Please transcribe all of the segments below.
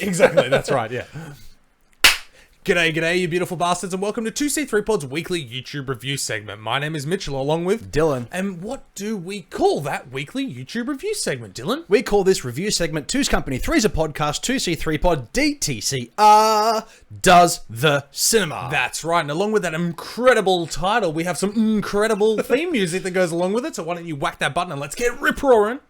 Exactly, that's right, yeah. G'day, you beautiful bastards, and welcome to 2C3 Pod's weekly YouTube review segment. My name is Mitchell, along with Dylan. And what do we call that weekly YouTube review segment, Dylan? We call this review segment Two's Company, Three's a Podcast, 2C3 Pod, DTCR does the cinema. That's right, and along with that incredible title, we have some incredible theme music that goes along with it, so why don't you whack that button and let's get rip-roaring.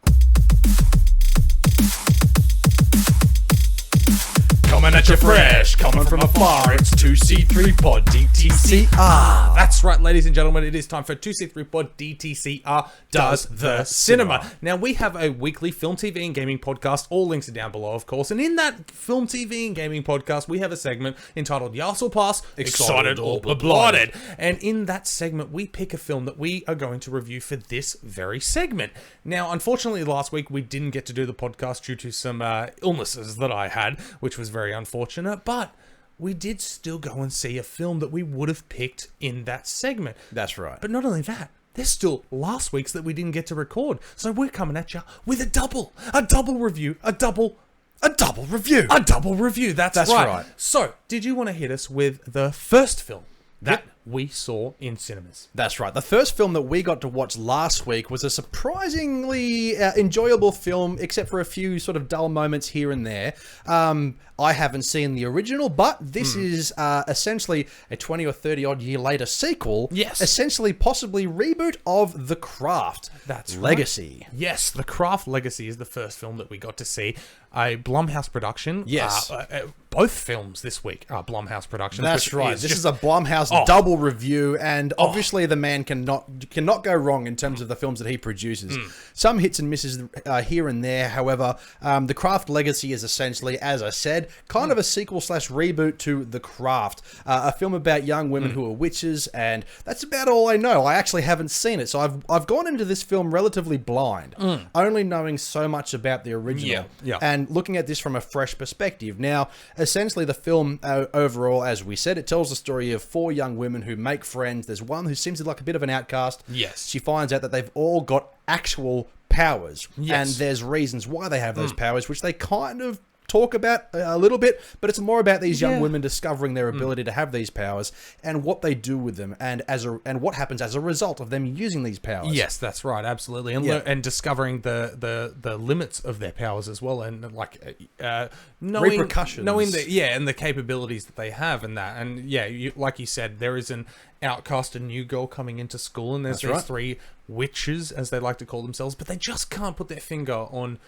Coming at you fresh, coming from afar, it's 2C3 Pod DTCR. That's right, ladies and gentlemen, it is time for 2C3 Pod DTCR Does the Cinema. Now, we have a weekly film, TV, and gaming podcast. All links are down below, of course. And in that film, TV, and gaming podcast, we have a segment entitled Yas or Pass, Excited or Blooded. And in that segment, we pick a film that we are going to review for this very segment. Now, unfortunately, last week, we didn't get to do the podcast due to some illnesses that I had, which was very unfortunate, but we did still go and see a film that we would have picked in that segment. That's right. But not only that, there's still last week's that we didn't get to record. So we're coming at you with a double review. That's right. So, did you want to hit us with the first film that we saw in cinemas? That's right. The first film that we got to watch last week was a surprisingly enjoyable film, except for a few sort of dull moments here and there. I haven't seen the original, but this is essentially a 20 or 30 odd year later sequel. Yes. Essentially, possibly reboot of The Craft. That's Legacy. Right. Yes, The Craft Legacy is the first film that we got to see. A BLUMHOUSE production. Yes. Both films this week are BLUMHOUSE productions. That's right. This is a BLUMHOUSE double review, and obviously the man cannot go wrong in terms of the films that he produces. Some hits and misses here and there. However, The Craft Legacy is essentially, as I said, kind of a sequel / reboot to The Craft, a film about young women who are witches, and that's about all I know. I actually haven't seen it, so I've gone into this film relatively blind, only knowing so much about the original, and looking at this from a fresh perspective. Now, essentially, the film overall, as we said, it tells the story of 4 young women who make friends. There's one who seems like a bit of an outcast. Yes. She finds out that they've all got actual powers, Yes. and there's reasons why they have those powers, which they kind of talk about a little bit, but it's more about these young women discovering their ability to have these powers and what they do with them, and what happens as a result of them using these powers. Yes, that's right, absolutely, and and discovering the limits of their powers as well, and knowing repercussions, knowing and the capabilities that they have, and that, and like you said, there is an outcast, a new girl coming into school, and there's these 3 witches, as they like to call themselves, but they just can't put their finger on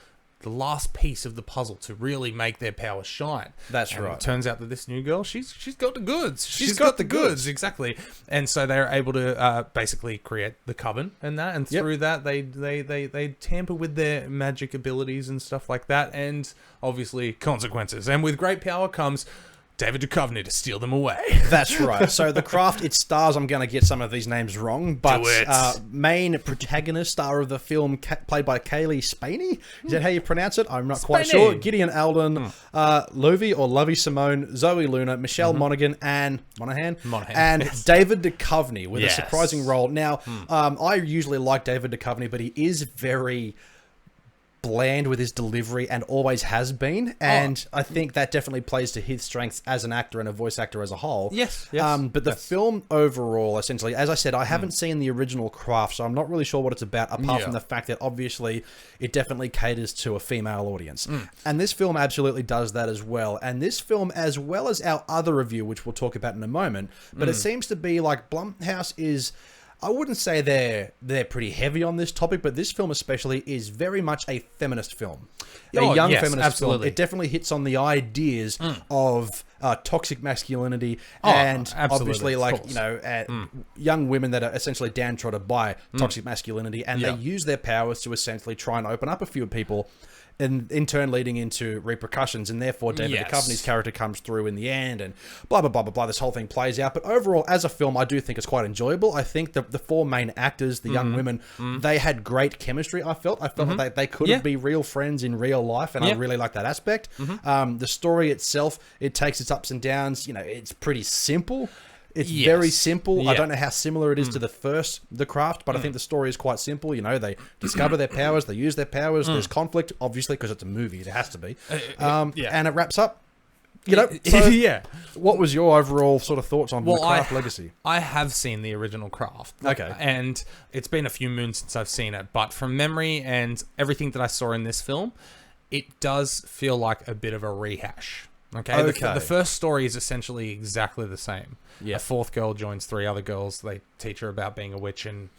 the last piece of the puzzle to really make their power shine. That's right. It turns out that this new girl, she's got the goods. She's got the goods, exactly. And so they're able to basically create the coven and that, and through that they tamper with their magic abilities and stuff like that, and obviously consequences. And with great power comes David Duchovny to steal them away. That's right. So The Craft, it stars, I'm going to get some of these names wrong, but main protagonist, star of the film, played by Kaylee Spaney. Is that how you pronounce it? I'm not quite sure. Gideon Alden, Lovey Simone, Zoe Luna, Michelle Monaghan, and and David Duchovny with a surprising role. Now, I usually like David Duchovny, but he is very bland with his delivery and always has been, and I think that definitely plays to his strengths as an actor and a voice actor as a whole. But the film overall, essentially, as I said, I haven't seen the original Craft, so I'm not really sure what it's about, apart from the fact that obviously it definitely caters to a female audience, and this film absolutely does that as well. And this film, as well as our other review, which we'll talk about in a moment, but it seems to be like BLUMHOUSE is, I wouldn't say they're pretty heavy on this topic, but this film especially is very much a feminist film. A young feminist film. It definitely hits on the ideas of toxic masculinity and obviously young women that are essentially downtrodden by toxic masculinity, and they use their powers to essentially try and open up a few people, and in turn leading into repercussions, and therefore David Duchovny's character comes through in the end, and blah, blah, blah, blah, blah, this whole thing plays out. But overall, as a film, I do think it's quite enjoyable. I think the 4 main actors, the young women, they had great chemistry, I felt like they could be real friends in real life, and I really like that aspect. The story itself, it takes its ups and downs, it's pretty simple. It's Yes. very simple. Yeah. I don't know how similar it is to The Craft, but I think the story is quite simple. You know, they discover their powers, they use their powers. There's conflict, obviously, because it's a movie. It has to be. Yeah. And it wraps up. You know, so Yeah. what was your overall sort of thoughts on the Craft legacy? I have seen the original Craft. Okay. And it's been a few moons since I've seen it, but from memory and everything that I saw in this film, it does feel like a bit of a rehash. Okay. The first story is essentially exactly the same. Yeah. A fourth girl joins three other girls. They teach her about being a witch, and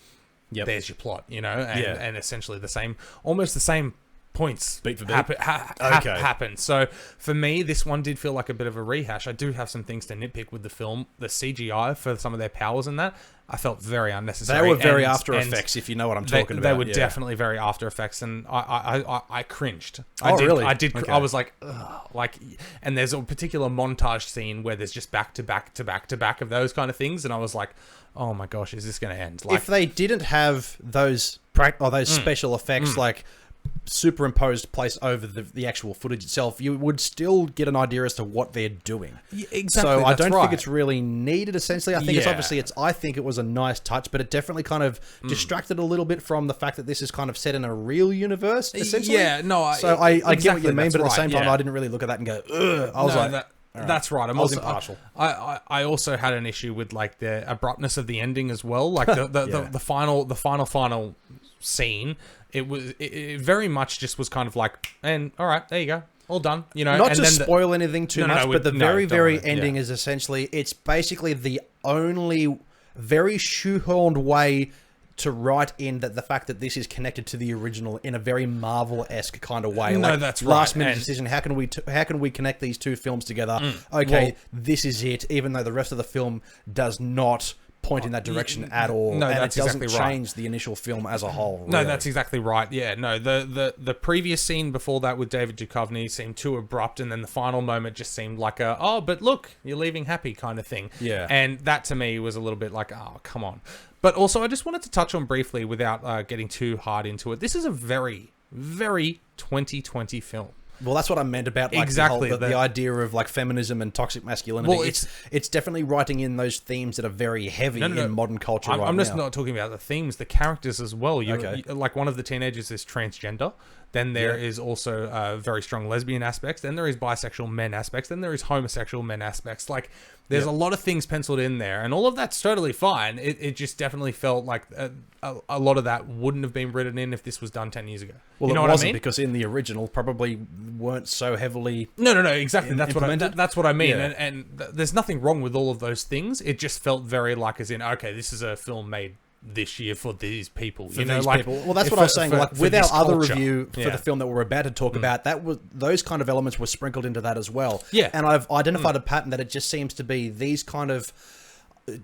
there's your plot, you know, and essentially the same, almost the same points beat for beat. happen. So for me, this one did feel like a bit of a rehash. I do have some things to nitpick with the film. The CGI for some of their powers and that, I felt very unnecessary. They were very After Effects, if you know what I'm talking about. They were definitely very After Effects, and I cringed. Really? I did. Okay. I was like, ugh, like, and there's a particular montage scene where there's just back to back to back to back of those kind of things, and I was like, oh my gosh, is this going to end? Like, if they didn't have those special effects, like superimposed place over the actual footage itself, you would still get an idea as to what they're doing. Exactly. So I don't think it's really needed. Essentially, I think it's obviously I think it was a nice touch, but it definitely kind of distracted a little bit from the fact that this is kind of set in a real universe. Essentially, Yeah. No. I get what you mean, but at the same time, yeah. I didn't really look at that and go, ugh. I was like. That's right. I was impartial. I also had an issue with like the abruptness of the ending as well. Like the final scene. It very much just was kind of like, and all right, there you go, all done. You know, not and to then spoil anything too much, but the very ending yeah. is essentially it's basically the only very shoehorned way to write in that the fact that this is connected to the original in a very Marvel-esque kind of way. No, like, that's right. Last minute decision. How can we connect these two films together? Okay, this is it. Even though the rest of the film does not point in that direction at all. No, and that's it doesn't exactly right. change the initial film as a whole. No, really. that's exactly right. Yeah, no, the previous scene before that with David Duchovny seemed too abrupt, and then the final moment just seemed like a, oh, but look, you're leaving happy kind of thing. Yeah. And that to me was a little bit like, oh, come on. But also, I just wanted to touch on briefly without getting too hard into it. This is a very, very 2020 film. Well, that's what I meant about like exactly the idea of like feminism and toxic masculinity. Well, it's definitely writing in those themes that are very heavy in modern culture. I'm just not talking about the themes, the characters as well. Like one of the teenagers is transgender. Then there is also very strong lesbian aspects. Then there is bisexual men aspects. Then there is homosexual men aspects. Like there's a lot of things penciled in there, and all of that's totally fine. It just definitely felt like a lot of that wouldn't have been written in if this was done 10 years ago. Well, you know it what wasn't, I mean? because in the original probably weren't so heavily. No, exactly. That's what I mean. Yeah. And there's nothing wrong with all of those things. It just felt very like, as in, okay, this is a film made this year for these people. Well, that's what I was saying. Like with our other review for Yeah. the film that we're about to talk about, those kind of elements were sprinkled into that as well. Yeah. And I've identified a pattern that it just seems to be these kind of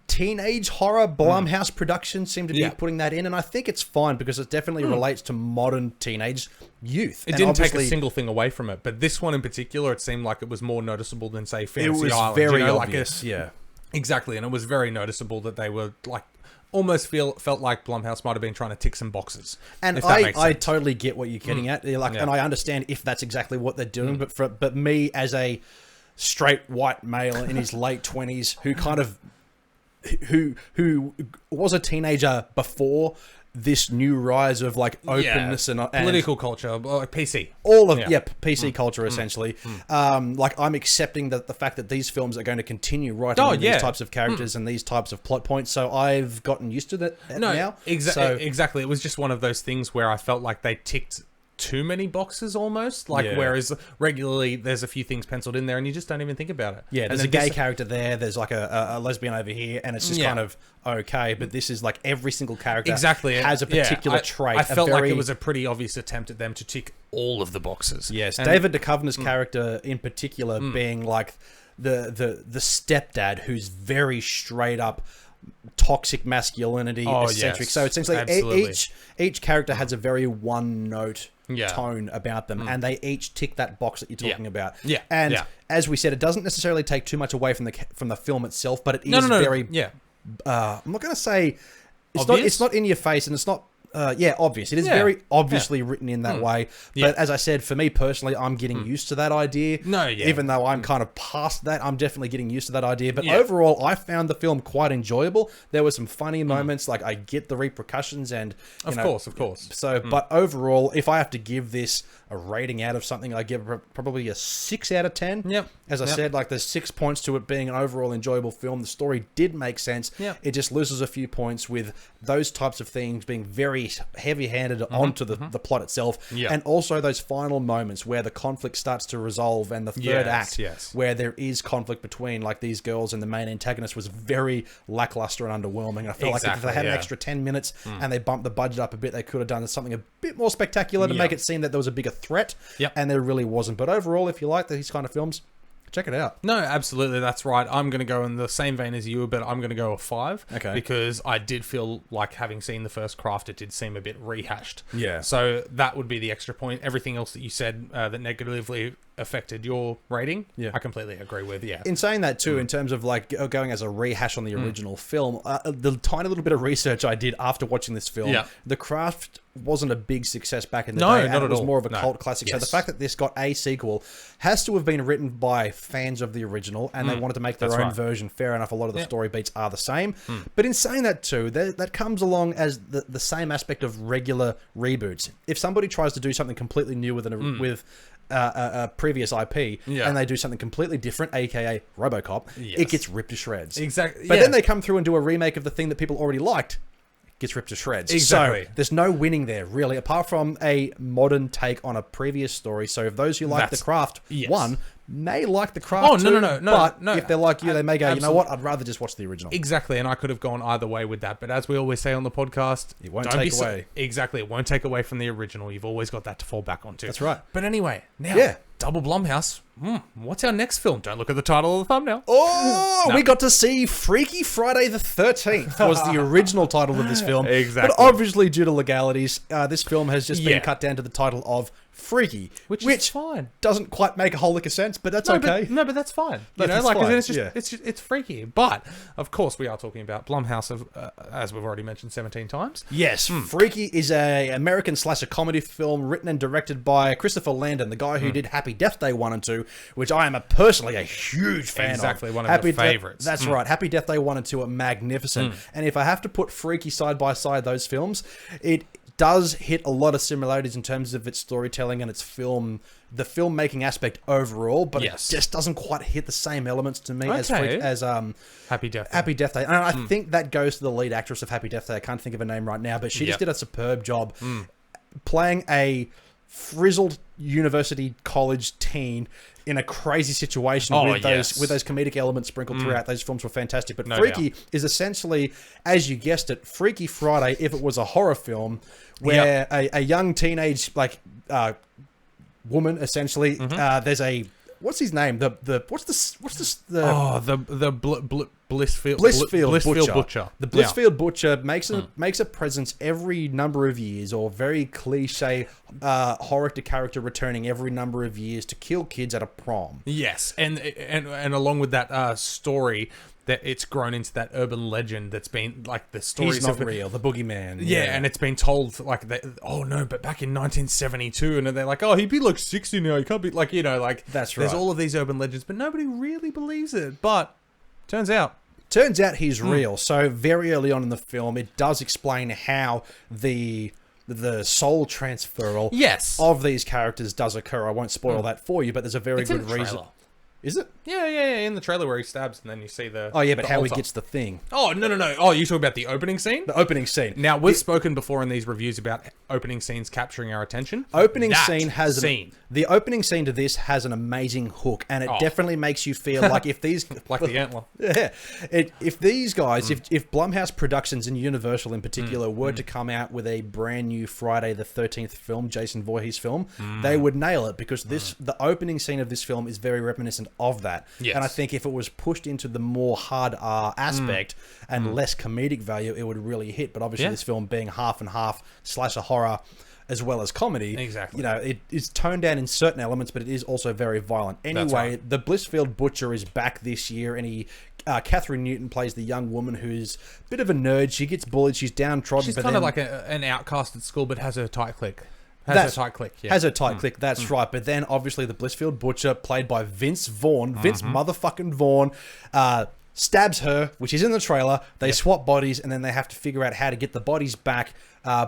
teenage horror BLUMHOUSE productions seem to be putting that in, and I think it's fine because it definitely relates to modern teenage youth. It didn't take a single thing away from it, but this one in particular, it seemed like it was more noticeable than, say, Fantasy Island. Very like obvious. Exactly, and it was very noticeable that they were like almost felt like BLUMHOUSE might have been trying to tick some boxes. And I totally get what you're getting at. Like, and I understand if that's exactly what they're doing. But me as a straight white male in his late 20s who kind of who was a teenager before this new rise of like openness and political culture, like PC, all of PC culture essentially. Like I'm accepting that the fact that these films are going to continue writing these types of characters and these types of plot points, so I've gotten used to that now. Exactly. It was just one of those things where I felt like they ticked too many boxes almost, like whereas regularly there's a few things penciled in there and you just don't even think about it. There's a gay character there, there's like a lesbian over here, and it's just kind of okay, but this is like every single character has a particular trait. I felt like it was a pretty obvious attempt at them to tick all of the boxes. Yes, and David Duchovny's character in particular being like the stepdad who's very straight up toxic masculinity eccentric. So essentially each character has a very one note tone about them, and they each tick that box that you're talking about. As we said, it doesn't necessarily take too much away from the film itself, but it is very I'm not going to say it's not in your face, and it's not obvious. It is very obviously written in that way. But as I said, for me personally, I'm getting used to that idea. Even though I'm kind of past that, I'm definitely getting used to that idea. But overall, I found the film quite enjoyable. There were some funny moments. Like, I get the repercussions and... Of course. So, but overall, if I have to give this a rating out of something, I give it probably a 6 out of 10. As I said, like, there's 6 points to it being an overall enjoyable film. The story did make sense. It just loses a few points with those types of things being very heavy-handed onto the plot itself. And also those final moments where the conflict starts to resolve, and the third act where there is conflict between, like, these girls and the main antagonist was very lackluster and underwhelming. I feel like if they had an extra 10 minutes and they bumped the budget up a bit, they could have done something a bit more spectacular to make it seem that there was a bigger threat. And there really wasn't. But overall, if you like these kind of films, check it out. No, absolutely, that's right. I'm going to go in the same vein as you, but I'm going to go a 5. Okay. Because I did feel like, having seen the first Craft, it did seem a bit rehashed. Yeah. So that would be the extra point. Everything else that you said that negatively affected your rating, I completely agree with. In saying that too, in terms of like going as a rehash on the original film, the tiny little bit of research I did after watching this film, The Craft wasn't a big success back in the day. Not and at it was all. more of a cult classic. So the fact that this got a sequel has to have been written by fans of the original, and they wanted to make their own version. Fair enough, a lot of the story beats are the same. But in saying that too, that comes along as the same aspect of regular reboots. If somebody tries to do something completely new with a previous IP, and they do something completely different, aka RoboCop, it gets ripped to shreds. Exactly. But then they come through and do a remake of the thing that people already liked, gets ripped to shreds. Exactly. So there's no winning there, really, apart from a modern take on a previous story. So if those who like The Craft 1 may like The Craft 2, but if they're like you, they may go, you know what, I'd rather just watch the original. Exactly, and I could have gone either way with that. But as we always say on the podcast, it won't take away. Exactly, it won't take away from the original. You've always got that to fall back onto. That's right. But anyway, now, double BLUMHOUSE. What's our next film? Don't look at the title of the thumbnail. We got to see Freaky Friday the 13th was the original title of this film. Exactly. But obviously, due to legalities, this film has just been cut down to the title of Freaky, which is fine. Doesn't quite make a whole lick of sense, but that's okay. But that's fine. It's freaky. But of course, we are talking about BLUMHOUSE, as we've already mentioned 17 times. Yes, Freaky is a American slasher comedy film written and directed by Christopher Landon, the guy who did Happy Death Day 1 and 2, which I am personally a huge fan of. Exactly, one of my favorites. That's right. Happy Death Day 1 and 2 are magnificent. And if I have to put Freaky side by side those films, it does hit a lot of similarities in terms of its storytelling and its the filmmaking aspect overall, but it just doesn't quite hit the same elements to me as Happy Death Day. And I think that goes to the lead actress of Happy Death Day. I can't think of her name right now, but she just did a superb job playing a frizzled university college teen in a crazy situation with those comedic elements sprinkled throughout. Those films were fantastic. But Freaky is essentially, as you guessed it, Freaky Friday if it was a horror film where a young teenage woman essentially there's a what's his name? Blissfield Butcher. The Blissfield Butcher makes a presence every number of years, or very cliche horror character returning every number of years to kill kids at a prom. Yes, and along with that story, that it's grown into that urban legend that's been like the stories. He's not real, the boogeyman. Yeah, and it's been told like that. Oh no, but back in 1972, and they're like, oh, he'd be like 60 now. He can't be like, like that's right. There's all of these urban legends, but nobody really believes it. But turns out he's real. So very early on in the film, it does explain how the soul transferal of these characters does occur. I won't spoil that for you, but there's a very good reason. Is it? Yeah. In the trailer where he stabs and then you see the... Oh, yeah, but how he gets the thing. Oh, no. Oh, you're talking about the opening scene? The opening scene. Now, we've spoken before in these reviews about opening scenes capturing our attention. The opening scene to this has an amazing hook, and it definitely makes you feel like if these... like the antler. Yeah. If these guys, if Blumhouse Productions and Universal in particular were to come out with a brand new Friday the 13th film, Jason Voorhees film, they would nail it, because the opening scene of this film is very reminiscent of that. Yes. And I think if it was pushed into the more hard R aspect and less comedic value, it would really hit. But obviously this film being half and half slasher horror as well as comedy, it is toned down in certain elements, but it is also very violent. Anyway, the Blissfield Butcher is back this year, and he Catherine Newton plays the young woman who's a bit of a nerd. She gets bullied. She's downtrodden. She's kind of like an outcast at school, but has her tight clique. Has her tight click, that's right. But then, obviously, the Blissfield Butcher, played by Vince Vaughn, Vince motherfucking Vaughn, stabs her, which is in the trailer. They swap bodies, and then they have to figure out how to get the bodies back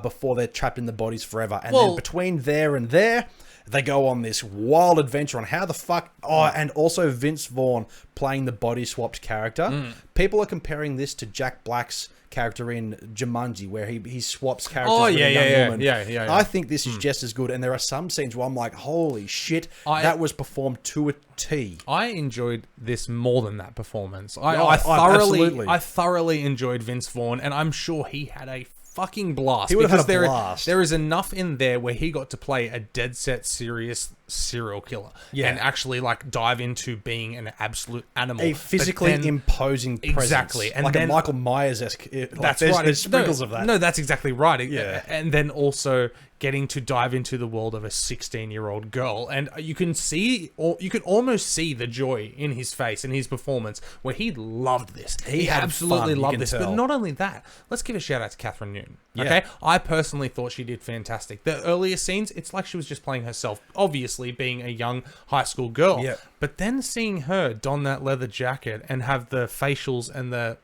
before they're trapped in the bodies forever. And then between there and there, they go on this wild adventure on how the fuck... Oh, and also Vince Vaughn playing the body-swapped character. People are comparing this to Jack Black's character in Jumanji, where he swaps characters with a young woman. Yeah. I think this is just as good, and there are some scenes where I'm like, holy shit, that was performed to a T. I enjoyed this more than that performance. Absolutely. I thoroughly enjoyed Vince Vaughn, and I'm sure he had a fucking blast. He would have had a blast. There is enough in there where he got to play a dead set serious serial killer and actually like dive into being an absolute animal, a physically imposing presence, exactly, and like then, a Michael Myers-esque. That's right. There's sprinkles of that. No, that's exactly right. Yeah, and then also getting to dive into the world of a 16-year-old girl, and you can see, or you can almost see the joy in his face and his performance, where he loved this. He absolutely loved this. But not only that, let's give a shout out to Catherine Newton. Okay, I personally thought she did fantastic. The earlier scenes, it's like she was just playing herself, obviously being a young high school girl. Yeah. But then seeing her don that leather jacket and have the facials and the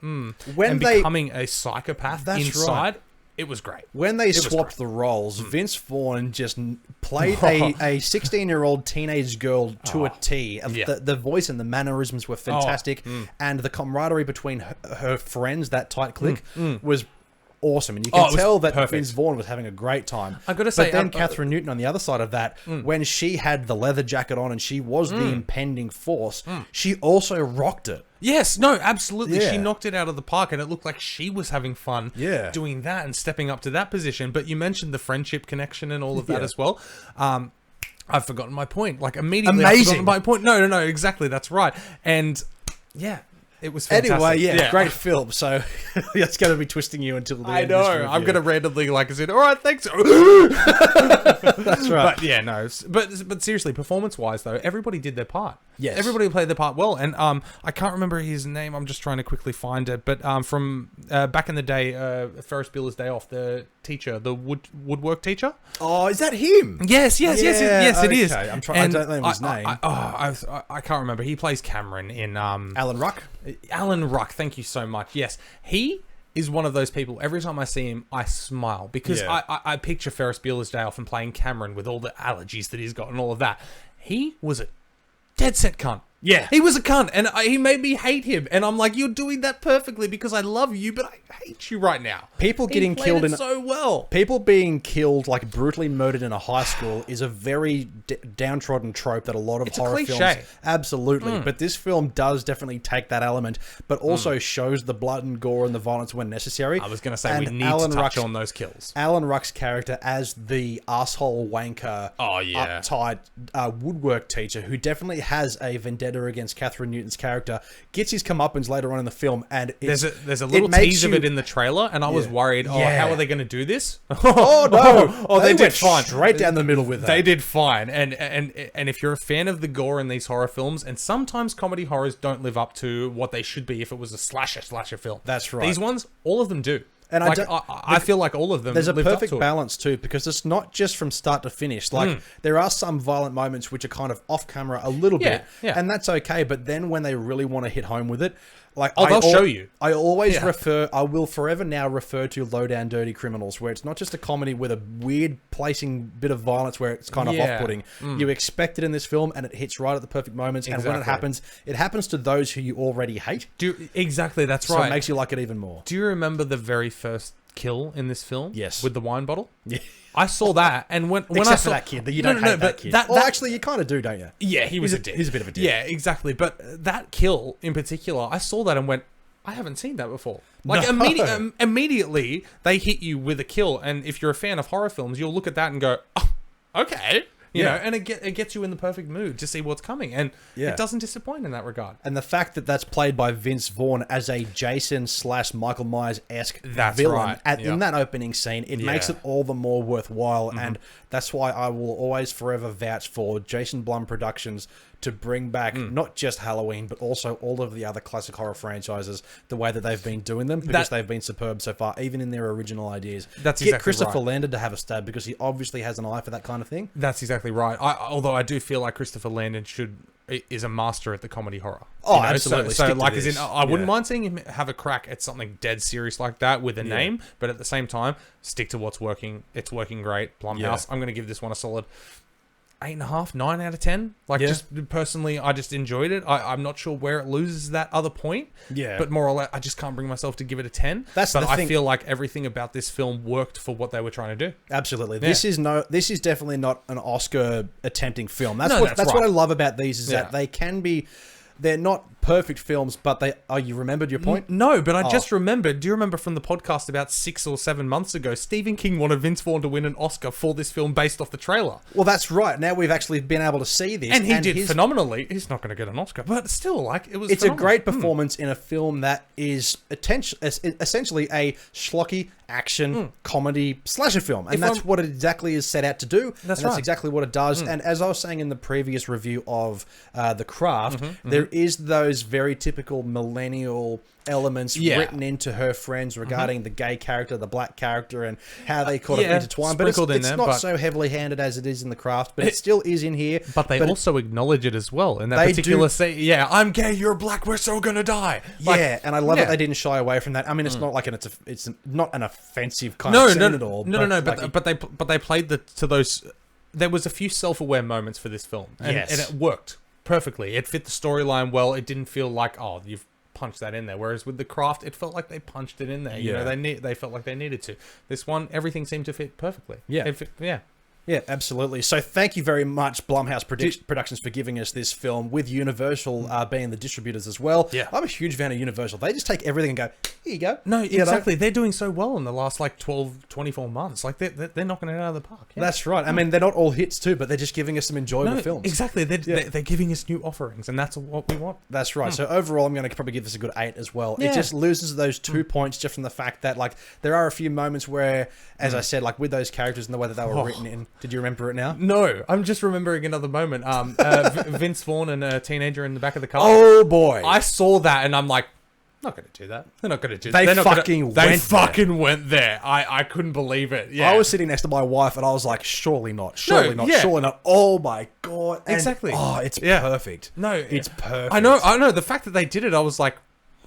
becoming a psychopath inside. Right. It was great. When they swapped the roles, Vince Vaughn just played a 16-year-old teenage girl to a T. The voice and the mannerisms were fantastic, and the camaraderie between her friends, that tight clique, was awesome. And you can tell that Vince Vaughn was having a great time. I gotta say, but then Catherine Newton on the other side of that, when she had the leather jacket on and she was the impending force, she also rocked it. Yes, no, absolutely. She knocked it out of the park, and it looked like she was having fun doing that and stepping up to that position. But you mentioned the friendship connection and all of that as well. I've forgotten my point. Like, immediately I've forgotten my point. No, exactly. That's right. And yeah, it was fantastic. Anyway, great film. So it's going to be twisting you until the end. I know. I'm going to randomly, like I said, all right, thanks. That's right. But yeah, no. But seriously, performance-wise, though, everybody did their part. Yes. Everybody played their part well. And I can't remember his name. I'm just trying to quickly find it. But from back in the day, Ferris Bueller's Day Off, the teacher, the woodwork teacher. Oh, is that him? Yes, it is. I'm trying. I don't know his name. I can't remember. He plays Cameron in Alan Ruck. Alan Ruck, thank you so much. Yes, he is one of those people, every time I see him, I smile. Because I picture Ferris Bueller's Day Off and playing Cameron with all the allergies that he's got and all of that. He was a dead set cunt. Yeah. He was a cunt, and he made me hate him. And I'm like, you're doing that perfectly because I love you, but I hate you right now. People getting killed so well. People being killed, like brutally murdered in a high school, is a very downtrodden trope that a lot of horror films. Absolutely. But this film does definitely take that element, but also shows the blood and gore and the violence when necessary. I was going to say, we need to touch on those kills. Alan Ruck's character as the asshole wanker, uptight woodwork teacher who definitely has a vendetta against Catherine Newton's character, gets his comeuppance later on in the film, and there's a little tease of it in the trailer, and I was worried, how are they going to do this? They did fine, straight down the middle with that. They did fine, and if you're a fan of the gore in these horror films, and sometimes comedy horrors don't live up to what they should be if it was a slasher film. That's right. These ones, all of them do. And I feel like all of them. There's a perfect balance too, because it's not just from start to finish. Like there are some violent moments which are kind of off camera a little bit, and that's okay. But then when they really want to hit home with it, like they'll show you. I always I will forever now refer to Low Down Dirty Criminals, where it's not just a comedy with a weird placing bit of violence where it's kind of off-putting. You expect it in this film, and it hits right at the perfect moments. And when it happens to those who you already hate. Exactly, that's right. So it makes you like it even more. Do you remember the very first kill in this film? Yes. With the wine bottle? Yeah. I saw that, and when I saw for that kid, you don't hate that kid. Well, actually, you kind of do, don't you? Yeah, he's a dick. He's a bit of a dick. Yeah, exactly. But that kill in particular, I saw that and went, I haven't seen that before. Like immediately, they hit you with a kill, and if you're a fan of horror films, you'll look at that and go, oh, okay. You know, and it gets you in the perfect mood to see what's coming, and it doesn't disappoint in that regard. And the fact that that's played by Vince Vaughn as a Jason/Michael Myers-esque villain in that opening scene, it makes it all the more worthwhile, and that's why I will always forever vouch for Jason Blum Productions to bring back not just Halloween, but also all of the other classic horror franchises the way that they've been doing them, because they've been superb so far, even in their original ideas. That's Get exactly Christopher right. Landon to have a stab, because he obviously has an eye for that kind of thing. That's exactly right. Although I do feel like Christopher Landon is a master at the comedy horror. Oh, absolutely. So Stick to like, this. as in, I wouldn't mind seeing him have a crack at something dead serious like that with a name, but at the same time, stick to what's working. It's working great. Blumhouse. Yeah. I'm going to give this one a solid 8.5, 9 out of 10. Like, just personally, I just enjoyed it. I'm not sure where it loses that other point. Yeah. But more or less, I just can't bring myself to give it a 10. That's but the I thing. feel like everything about this film worked for what they were trying to do. Absolutely. Yeah. This is definitely not an Oscar attempting film. That's That's what right. I love about these, is that they can be, they're not perfect films, but they are. You remembered your point? No, but I just remembered. Do you remember from the podcast about 6 or 7 months ago, Stephen King wanted Vince Vaughn to win an Oscar for this film based off the trailer? Well, that's right. Now we've actually been able to see this, And he did phenomenally. He's not going to get an Oscar, but still, like, it was. It's phenomenal. a great performance in a film that is essentially a schlocky action comedy slasher film, and that's what it exactly is set out to do. That's exactly what it does. And as I was saying in the previous review of The Craft, there is those very typical millennial elements written into her friends regarding the gay character, the black character, and how they kind of intertwine. But it's not so heavily handed as it is in The Craft, but it still is in here. But they also acknowledge it as well in that particular scene. Yeah, I'm gay, you're black, we're so gonna die. Like, And I love that they didn't shy away from that. I mean, it's not like it's not an offensive kind of scene at all. But they played to those. There was a few self-aware moments for this film, and it worked perfectly. It fit the storyline well. It didn't feel like, oh, you've punched that in there. Whereas with The Craft, it felt like they punched it in there. You know, they felt like they needed to. This one, everything seemed to fit perfectly. Yeah, absolutely. So thank you very much, Blumhouse Productions, for giving us this film, with Universal being the distributors as well. Yeah. I'm a huge fan of Universal. They just take everything and go, here you go. No, exactly. They're doing so well in the last, like, 12, 24 months. Like, they're knocking it out of the park. Yeah. That's right. I mean, they're not all hits too, but they're just giving us some enjoyable films. Exactly. They're giving us new offerings, and that's what we want. That's right. So overall, I'm going to probably give this a good 8 as well. It just loses those 2 points just from the fact that, like, there are a few moments where, as I said, like, with those characters and the way that they were written in. Did you remember it now? No, I'm just remembering another moment. Vince Vaughn and a teenager in the back of the car. Oh boy! I saw that and I'm like, not going to do that. They're not going to do that. They fucking went there. I couldn't believe it. Yeah. I was sitting next to my wife and I was like, surely not. Surely not. Oh my God. And, exactly. Oh, it's perfect. No, it's perfect. I know. The fact that they did it, I was like,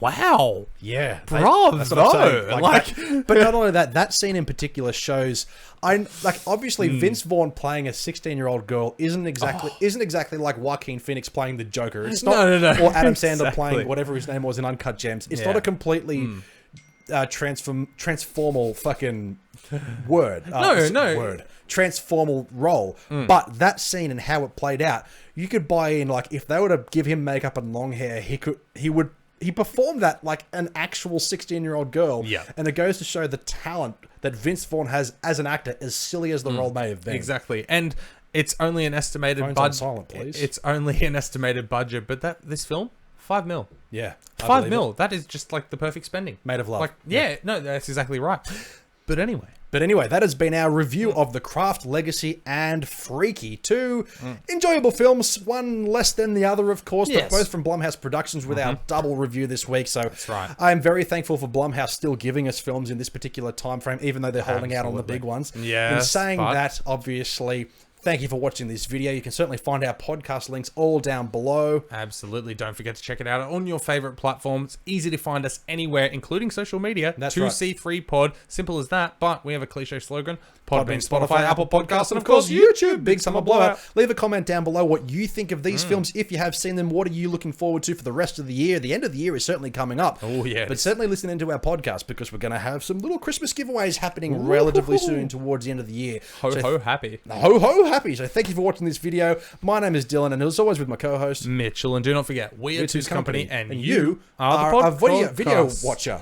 wow. Yeah. Bravo. That's what I'm saying. Like, but not only that scene in particular shows, obviously Vince Vaughn playing a 16-year-old girl isn't exactly like Joaquin Phoenix playing the Joker. It's not, no. Or Adam Sandler playing whatever his name was in Uncut Gems. It's not a completely transformal fucking word. Transformal role. But that scene and how it played out, you could buy in. Like, if they were to give him makeup and long hair, he performed that like an actual 16-year-old girl. Yeah. And it goes to show the talent that Vince Vaughn has as an actor, as silly as the role may have been. Exactly. And it's only an estimated budget. On silent, please. It's only an estimated budget, but this film, $5 million. Yeah. $5 million. That is just like the perfect spending. Made of love. Like, no, that's exactly right. But anyway, that has been our review of The Craft, Legacy, and Freaky. 2 enjoyable films, one less than the other, of course, but both from Blumhouse Productions with our double review this week. So that's right. I'm very thankful for Blumhouse still giving us films in this particular time frame, even though they're holding out on the big ones. Yes, in saying that, obviously, thank you for watching this video. You can certainly find our podcast links all down below. Absolutely. Don't forget to check it out on your favorite platforms. It's easy to find us anywhere, including social media. That's 2C3 Pod. Simple as that. But we have a cliche slogan. Podbean, Spotify, Apple Podcasts, and of course YouTube. Big summer blowout. Leave a comment down below what you think of these films. If you have seen them, what are you looking forward to for the rest of the year? The end of the year is certainly coming up. Oh, yeah. But certainly listen into our podcast, because we're going to have some little Christmas giveaways happening relatively soon towards the end of the year. Ho happy. Ho ho happy. So thank you for watching this video. My name is Dylan, and as always with my co-host Mitchell. And do not forget, we are Two's Company, and you are a video watcher.